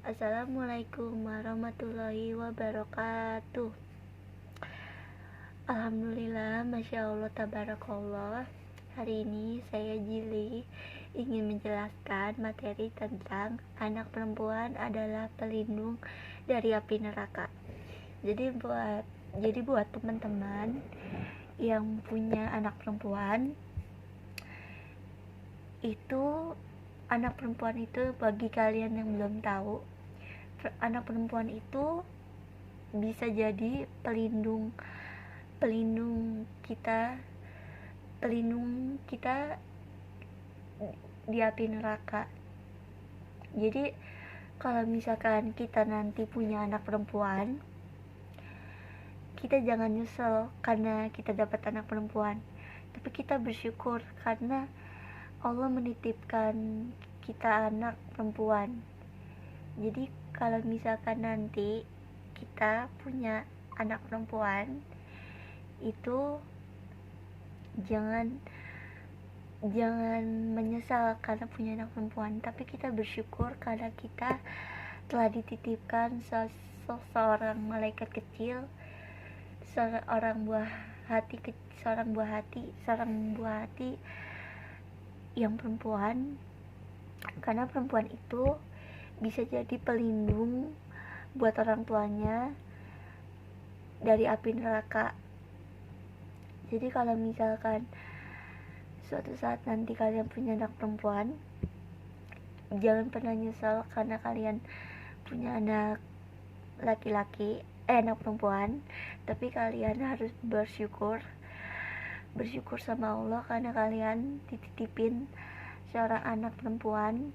Assalamualaikum warahmatullahi wabarakatuh. Alhamdulillah, Masya Allah, Tabarakallah. Hari ini saya Jili ingin menjelaskan materi tentang anak perempuan adalah pelindung dari api neraka. Jadi buat teman-teman yang punya anak perempuan, anak perempuan itu, bagi kalian yang belum tahu, anak perempuan itu bisa jadi pelindung kita di api neraka. Jadi kalau misalkan kita nanti punya anak perempuan, kita jangan nyesel karena kita dapat anak perempuan, tapi kita bersyukur karena Allah menitipkan kita anak perempuan. Jadi kalau misalkan nanti kita punya anak perempuan, itu jangan menyesal karena punya anak perempuan, tapi kita bersyukur karena kita telah dititipkan seorang malaikat kecil, seorang buah hati yang perempuan, karena perempuan itu bisa jadi pelindung buat orang tuanya dari api neraka. Jadi kalau misalkan suatu saat nanti kalian punya anak perempuan, jangan pernah nyesal karena kalian punya anak anak perempuan, tapi kalian harus bersyukur sama Allah karena kalian dititipin seorang anak perempuan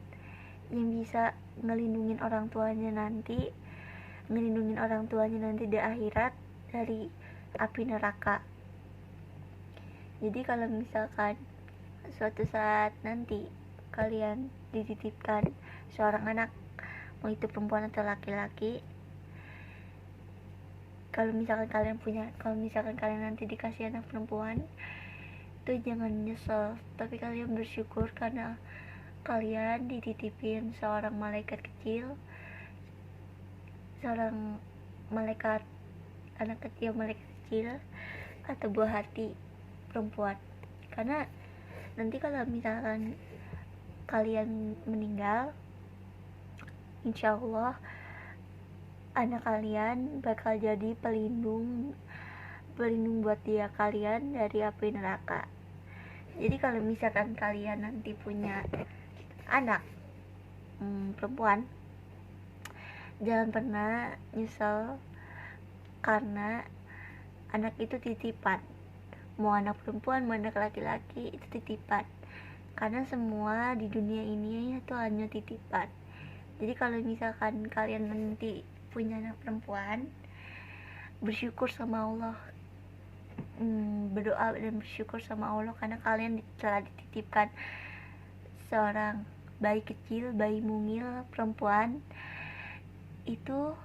yang bisa ngelindungin orang tuanya nanti di akhirat dari api neraka. Jadi kalau misalkan suatu saat nanti kalian dititipkan seorang anak, mau itu perempuan atau laki-laki, kalau misalkan kalian nanti dikasih anak perempuan, itu jangan nyesel, tapi kalian bersyukur karena kalian dititipin seorang malaikat kecil, seorang malaikat kecil atau buah hati perempuan. Karena nanti kalau misalkan kalian meninggal, insya Allah anak kalian bakal jadi pelindung buat kalian dari api neraka. Jadi kalau misalkan kalian nanti punya anak perempuan, jangan pernah nyesel karena anak itu titipan. Mau anak perempuan, mau anak laki-laki, itu titipan. Karena semua di dunia ini itu hanya titipan. Jadi kalau misalkan kalian nanti punya anak perempuan, bersyukur sama Allah, berdoa dan bersyukur sama Allah karena kalian telah dititipkan seorang bayi kecil, bayi mungil perempuan. Itu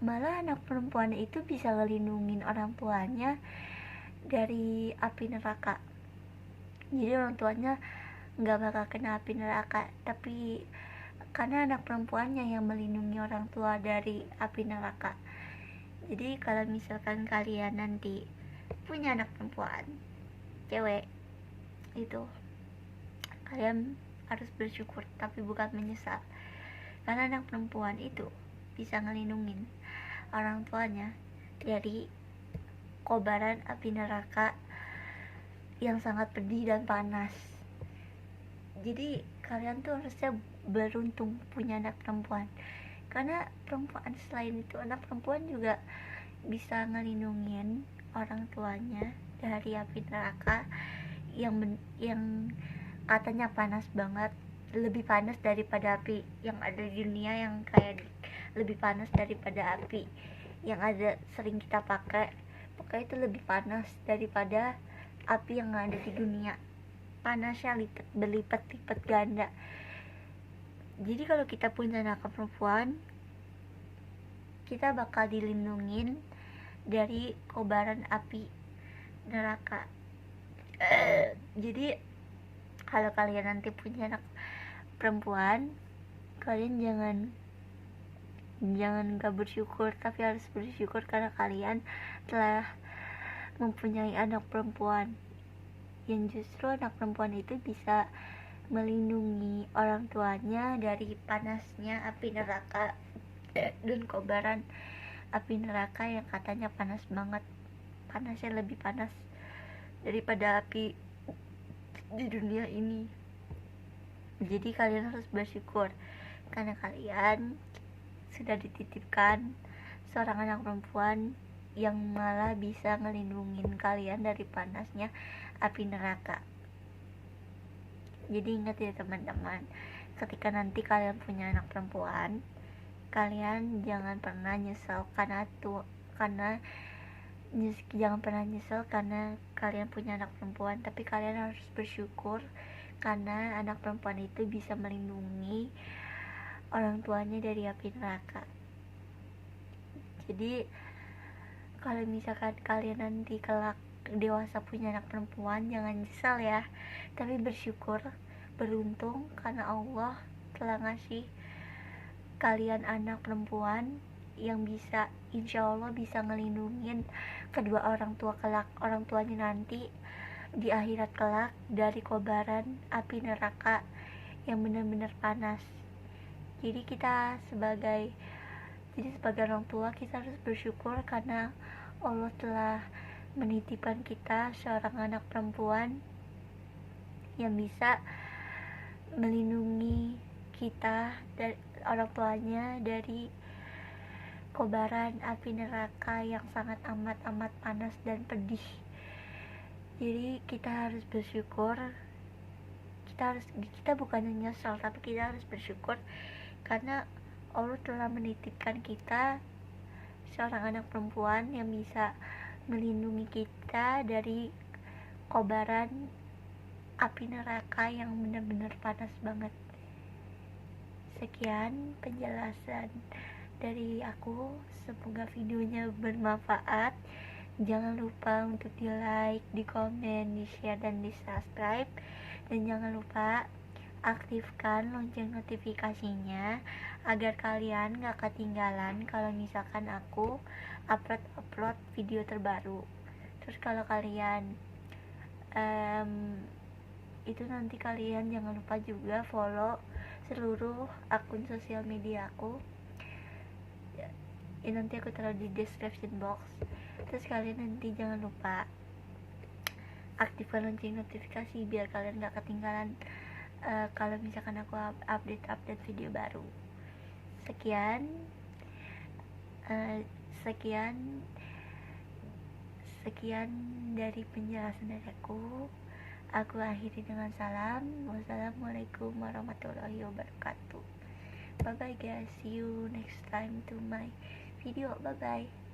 malah anak perempuan itu bisa ngelindungin orang tuanya dari api neraka. Jadi orang tuanya nggak bakal kena api neraka, tapi karena anak perempuannya yang melindungi orang tua dari api neraka. Jadi kalau misalkan kalian nanti punya anak perempuan, cewek, itu kalian harus bersyukur tapi bukan menyesal, karena anak perempuan itu bisa ngelindungin orang tuanya dari kobaran api neraka yang sangat pedih dan panas. Jadi kalian tuh harusnya beruntung punya anak perempuan, karena perempuan, selain itu anak perempuan juga bisa ngelindungin orang tuanya dari api neraka yang katanya panas banget, lebih panas daripada api yang ada di dunia, yang kayak lebih panas daripada api yang ada sering kita pakai. Pokoknya itu lebih panas daripada api yang ada di dunia. Panasnya berlipat-lipat ganda. Jadi kalau kita punya anak perempuan, kita bakal dilindungin dari kobaran api neraka. Jadi kalau kalian nanti punya anak perempuan, kalian jangan Jangan gak bersyukur, tapi harus bersyukur karena kalian telah mempunyai anak perempuan, yang justru anak perempuan itu bisa melindungi orang tuanya dari panasnya api neraka dan kobaran api neraka yang katanya panas banget, panasnya lebih panas daripada api di dunia ini. Jadi kalian harus bersyukur karena kalian sudah dititipkan seorang anak perempuan yang malah bisa ngelindungin kalian dari panasnya api neraka. Jadi ingat ya teman-teman, ketika nanti kalian punya anak perempuan, kalian jangan pernah nyesel jangan pernah nyesel karena kalian punya anak perempuan, tapi kalian harus bersyukur karena anak perempuan itu bisa melindungi orang tuanya dari api neraka. Jadi kalau misalkan kalian nanti kelak dewasa punya anak perempuan, jangan nyesal ya, tapi bersyukur, beruntung karena Allah telah ngasih kalian anak perempuan yang bisa, insya Allah bisa ngelindungin kedua orang tua kelak, orang tuanya nanti di akhirat kelak dari kobaran api neraka yang benar-benar panas. Jadi sebagai orang tua kita harus bersyukur karena Allah telah menitipkan kita seorang anak perempuan yang bisa melindungi kita dari orang tuanya dari kobaran api neraka yang sangat amat panas dan pedih. Jadi kita harus bersyukur, kita bukannya nyesal, tapi kita harus bersyukur karena Allah telah menitipkan kita seorang anak perempuan yang bisa melindungi kita dari kobaran api neraka yang benar-benar panas banget. Sekian penjelasan dari aku, semoga videonya bermanfaat. Jangan lupa untuk di like, di komen, di share, dan di subscribe. Dan jangan lupa aktifkan lonceng notifikasinya agar kalian gak ketinggalan kalau misalkan aku upload video terbaru. Terus kalau kalian itu nanti kalian jangan lupa juga follow seluruh akun sosial media aku ya, nanti aku taruh di description box. Terus kalian nanti jangan lupa aktifkan lonceng notifikasi biar kalian gak ketinggalan kalau misalkan aku update video baru. Sekian dari penjelasan dari aku akhiri dengan salam. Wassalamualaikum warahmatullahi wabarakatuh. Bye bye guys, see you next time to my video. Bye bye.